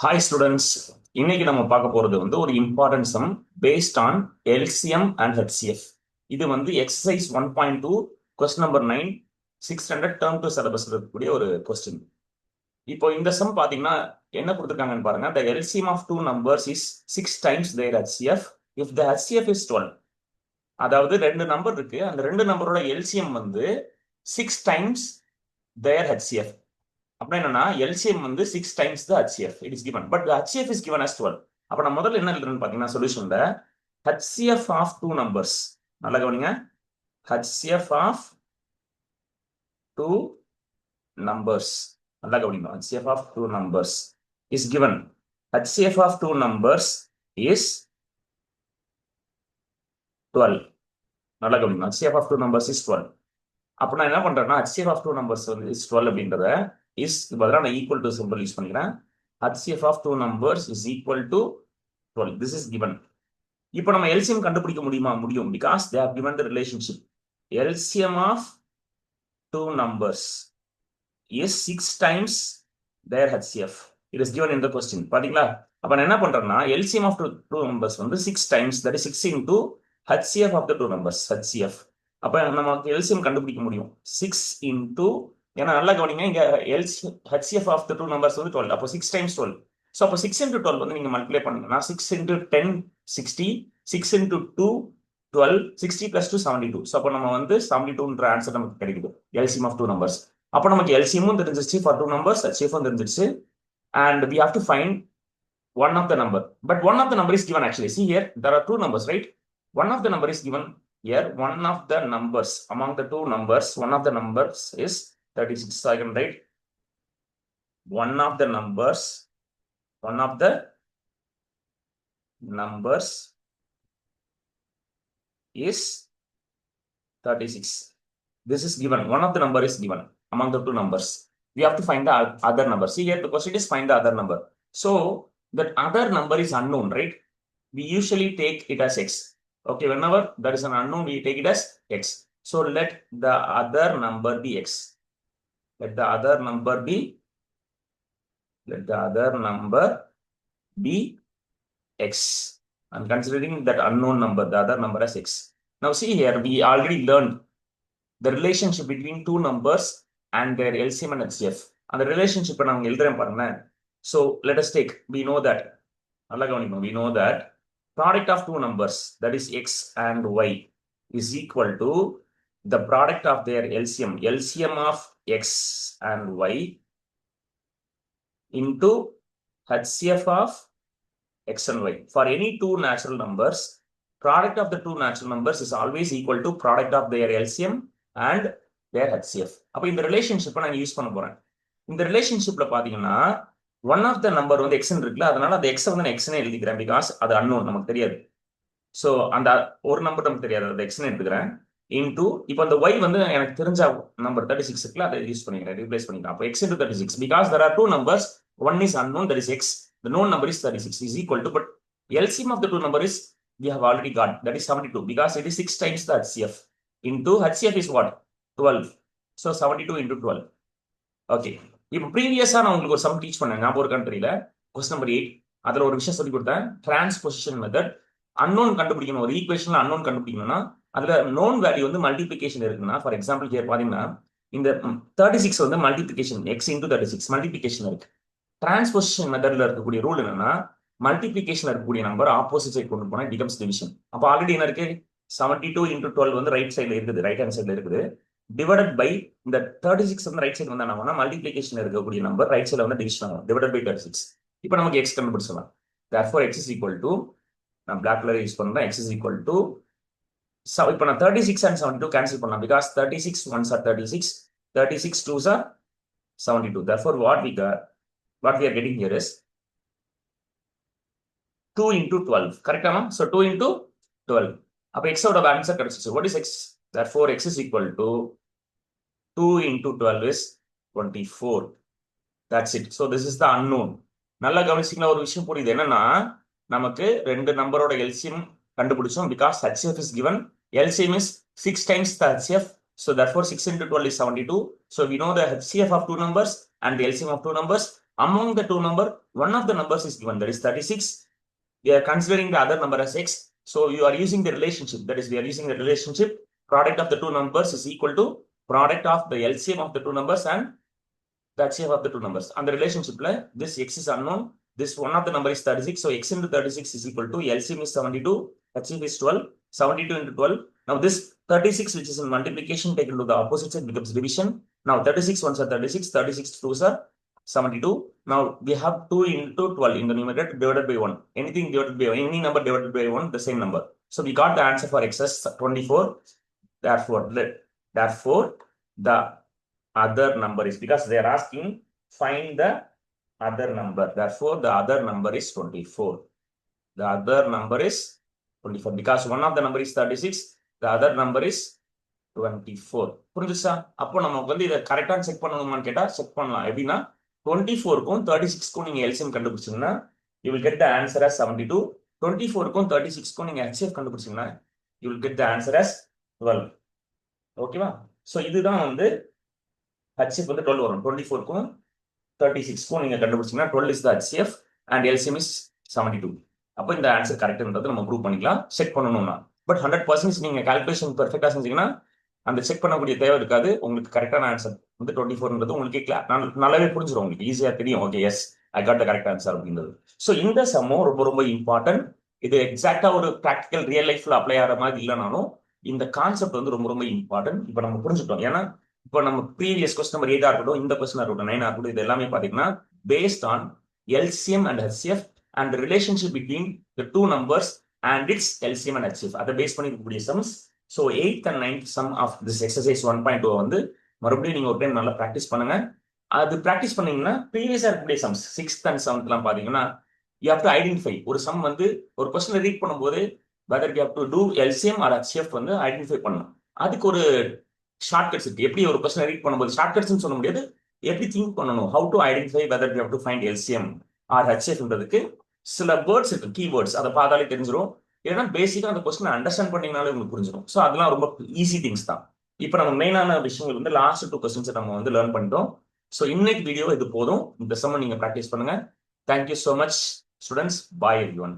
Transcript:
Hi students, இன்னைக்கு நம்ம பார்க்க போறது ஒரு important sum based on LCM and HCF. இது exercise 1.2 question number 9 600 term two syllabus இருக்கக்கூடிய ஒரு கொஸ்டின். இப்போ இந்த சம் பாத்தீங்கன்னா என்ன கொடுத்துருக்காங்கன்னு பாருங்க. The LCM of two numbers is 6 times their HCF if the HCF is 12. அதாவது ரெண்டு நம்பர் இருக்கு, அந்த ரெண்டு நம்பரோட எல்சிஎம் 6 டைம்ஸ் their HCF. அப்படின்னா என்னன்னா LCM 6 times the HCF it is given, but HCF is given as 12. அப்ப நான் முதல்ல என்ன எழுதுறேன்னு பாத்தீங்கன்னா சொல்யூஷன்ல ஹெச்சிஎஃப் ஆஃப் டூ நம்பர்ஸ், நல்லா கவனிங்க, ஹெச்சிஎஃப் ஆஃப் டூ நம்பர்ஸ், நல்லா கவனிங்க, HCF of two numbers is given. HCF of two numbers is 12. நல்லா கவனிங்க, HCF of two numbers is 12. அப்ப நான் என்ன பண்றேன்னா HCF of two numbers is 12 அப்படின்றத இஸ் பதிலாக நான் ஈக்குவல் டு சிம்பிள் யூஸ் பண்ணிக்கிறேன். HCF of two numbers is equal to 12. This is given. இப்போ நம்ம எல்சிஎம் கண்டுபிடிக்க முடியுமா? முடியும், because they have given the relationship. LCM of two numbers is 6 times their HCF. It is given in the question. பாத்தீங்களா? அப்ப நான் என்ன பண்றேன்னா LCM of two numbers 6 times, that is 6 into HCF of the two numbers, HCF. அப்ப நமக்கு LCM கண்டுபிடிக்க முடியும் 6 into, ஏன்னா நல்லா கவனிங்க, இங்க HCF of the two numbers 12. அப்போ 6 டைம்ஸ் 12. ஸோ அப்போ 6 into 12 நீங்க மல்டிப்ளை பண்ணீங்கன்னா 6 into 10 60, 6 into 2 12, 60 plus 2 72. ஸோ அப்போ நம்ம 72ன்ற ஆன்சர் நமக்கு கிடைக்குது எல்சிஎம் ஆஃப் டூ நம்பர்ஸ். அப்போ நமக்கு எல்சிஎமும் தெரிஞ்சிருச்சு ஃபார் டூ நம்பர்ஸ், HCFும் தெரிஞ்சிருச்சு, and we have to find one of the number. But one of the number is given actually. See here, there are two numbers, right? One of the number is given here. One of the numbers among the two numbers, one of the numbers is 36. So I can write one of the numbers is 36. This is given. One of the number is given among the two numbers. We have to find the other number. See here, the question is find the other number. So that other number is unknown, right? We usually take it as x. Okay, whenever there is an unknown, we take it as x. So let the other number be x. Let the other number be x. I'm considering that unknown number, the other number as x. Now see here, we already learned the relationship between two numbers and their LCM and HCF. And the relationship நான் எழுதுறேன் பாருங்க. So let us take, we know that, நல்லா கவனிக்கணும், we know that product of two numbers, that is x and y, is equal to the product of their LCM, LCM of x and y into HCF of x and y. For any two natural numbers, product of the two natural numbers is always equal to product of their LCM and their HCF. அப்ப இந்த ரிலேஷன்ஷிப்பை நான் use பண்ண போறேன். இந்த ரிலேஷன்ஷிப்ல பாத்தீங்கன்னா one of the number x இருக்குல்ல, அதனால அந்த x நான் x எழுதிக்கிறேன், பிகாஸ் அது அன்னோன், நமக்கு தெரியாது. ஸோ அந்த ஒரு நம்பர் நமக்கு தெரியாது, அது x எடுத்துக்கிறேன். இன்டூ இப்போ அந்த y எனக்கு தெரிஞ்ச நம்பர் 36 இருக்குல்ல, அதை யூஸ் பண்ணிக்கிறேன், ரீப்ளேஸ் பண்ணிக்கிறேன். அப்போ x into 36, because there are two numbers, one is unknown, that is x, the known number is 36, is equal to, but LCM of the two number is we have already got, that is 72, because it is 6 times the HCF. Into HCF is what? 12. So 72 into 12. Okay. இப்போ ப்ரீவியஸா நான் உங்களுக்கு ஒரு some teach பண்ணேன், ஞாபகம் ஒரு கண்ட்ரியில question number 8. அதுல ஒரு விஷயம் சொல்லி கொடுத்தேன், டிரான்ஸ்பொசிஷன் மெத்தட். அன்னோன் கண்டுபிடிக்கணும், ஒரு ஈக்குவேஷன்ல அன்னோன் கண்டுபிடிக்கணும்னா அதுல நோன் வேல்யூ மல்டிபிகேஷன் இருக்குன்னா, ஃபார் எக்ஸாம்பிள் ஹியர் பாத்தீங்கன்னா இந்த 36 மல்டிபிகேஷன், x into 36 மல்டிபிகேஷன் இருக்கு. டிரான்ஸ்பொசிஷன் மெத்தட்ல இருக்கக்கூடிய ரூல் என்னன்னா, மல்டிபிகேஷன் இருக்கக்கூடிய நம்பர் ஆப்போசிட் சைடு கொண்டு போனா பிகம்ஸ் டிவிஷன். அப்போ ஆல்ரெடி என்ன இருக்கு, 72 into 12 ரைட் சைடுல இருக்குது, ரைட் ஹேண்ட் சைடுல இருக்குது, டிவைடட் பை இந்த 36 ரைட் சைடு வந்தா மல்டிபிகேஷன் இருக்கக்கூடிய நம்பர் ரைட் சைடுல டிவிஷன் ஆகும், டிவைடட் பை 36. இப்போ நமக்கு x கண்டுபிடிச்சலாம். therefore x is equal to, நான் black color யூஸ் பண்றேன், x is equal to, இப்போ நான் 36 and 72 கேன்சல் பண்ணலாம், because 36 ones are 36, 36 twos are 72. therefore what we are getting here is 2 into 12, correct? So 2 into 12. அப்ப x ஓட answer கிடைச்சிச்சு. what is x? therefore x is equal to 2 into 12 is 24. That's it. So this is the unknown. நல்லா கவனிச்சிங்களா? ஒரு விஷயம் புரியுது, என்னன்னா நமக்கு ரெண்டு நம்பரோட LCM கண்டுபிடிச்சோம், because HCF is given. LCM is 6 times the HCF. So therefore 6 into 12 is 72. So we know the HCF of two numbers and the LCM of two numbers. Among the two number, one of the numbers is given, that is 36. We are considering the other number as x. So you are using the relationship, that is we are using the relationship product of the two numbers is equal to product of the LCM of the two numbers and the HCF of the two numbers. And the relationship, this x is unknown, this one of the number is 36, so x into 36 is equal to LCM is 72, HCF is 12, 72 into 12. Now this 36 which is in multiplication taken to the opposite side becomes division. Now 36 ones are 36, 36 twos are 72. Now we have 2 into 12 in the numerator divided by 1. Anything divided by any number divided by 1, the same number. So we got the answer for x as 24. Therefore, the other number is, because they are asking find the other number. Therefore, the other number is 24. The other number is 24 because one of the number is 36. The other number is 24. புரிஞ்சுச்சா? அப்போ நமக்கு வந்து இதை கரெக்டா check பண்ணணுமான்னு கேட்டா check பண்ணலாம். எப்படின்னா 24க்கும் 36க்கும் நீங்க LCM கண்டுபிடிச்சீங்கன்னா you will get the answer as 72. 24க்கும் 36க்கும் நீங்க HCF கண்டுபிடிச்சீங்கன்னா you will get the answer as 12. ஓகேவா? சோ இதுதான் வந்து HCF வந்து 12 வரும். 24க்கும் 36க்கும் நீங்க கண்டுபிடிச்சீங்கன்னா 12 is the HCF and LCM is 72. அப்போ இந்த ஆன்சர் கரெக்ட்ன்றதை நம்ம ப்ரூவ் பண்ணிக்கலாம் செக் பண்ணணும்னா. பட் 100% நீங்க கால்குலேஷன் பெர்ஃபெக்ட்டா செஞ்சீங்கன்னா அந்த செக் பண்ணக்கூடிய தேவை இருக்காது. உங்களுக்கு கரெக்டான ஆன்சர் வந்து 24ன்றது உங்களுக்கு நல்லாவே புரிஞ்சிடும், உங்களுக்கு ஈஸியா தெரியும். Okay, yes I got the correct answer அப்படின்றது. ஸோ இந்த சம்மும் ரொம்ப ரொம்ப இம்பார்ட்டன்ட். இது எக்ஸாக்டா ஒரு ப்ராக்டிக்கல் ரியல் லைஃப்ல அப்ளை ஆகிற மாதிரி இல்லைனாலும் இந்த கான்செப்ட் வந்து ரொம்ப ரொம்ப இம்பார்ட்டன்ட். இப்போ நம்ம புரிஞ்சுட்டோம். ஏன்னா இப்போ நம்ம ப்ரீவியஸ் கொஸ்டின் நம்பர் 8 இருக்கட்டும், இந்த கொஸ்டின் இருக்கட்டும், 9 இருக்கட்டும், இது எல்லாமே பாத்தீங்கன்னா based on LCM and HCF and the relationship between the two numbers and its LCM and HCF. அதை பேஸ் பண்ணி இருக்கக்கூடிய sums. So 8th and 9th sum of this exercise 1.2 வந்து மறுபடியும் நீங்க ஒரு டைம் நல்லா ப்ராக்டிஸ் பண்ணுங்க. அது ப்ராக்டிஸ் பண்ணீங்கன்னா ப்ரீவியஸா இருக்கக்கூடிய சம்ஸ் 6th and 7th எல்லாம் பாத்தீங்கன்னா you have to identify. ஒரு சம் வந்து ஒரு கொஸ்டினை ரீட் பண்ணும்போது whether you have to do LCM or HCF வந்து ஐடென்டிஃபை பண்ணணும். அதுக்கு ஒரு ஷார்ட்கட்ஸ் இருக்கு. எப்படி ஒரு கொஸ்டினை ரீட் பண்ணும்போது ஷார்ட்கட்ஸ்னு சொல்ல முடியாது, எப்படி திங்க் பண்ணணும், how to identify whether you have to find LCM or HCFன்றதுக்கு சில வேர்ட்ஸ் இருக்கு, கீவேர்ட்ஸ். அதை பார்த்தாலே தெரிஞ்சிடும். ஏன்னா பேசிக்கா அந்த கொஸ்டினை அண்டர்ஸ்டாண்ட் பண்ணீங்கனாலே உங்களுக்கு புரிஞ்சிடும். ஸோ அதெல்லாம் ரொம்ப ஈஸி திங்ஸ் தான். இப்போ நம்ம மெயினான விஷயங்கள் வந்து லாஸ்ட் 2 கொஸ்டின்ஸ் நம்ம வந்து லேர்ன் பண்ணிட்டோம். ஸோ இன்னைக்கு வீடியோ இது போதும். இந்த சம்ம நீங்க ப்ராக்டிஸ் பண்ணுங்க. Thank you so much students. Bye everyone.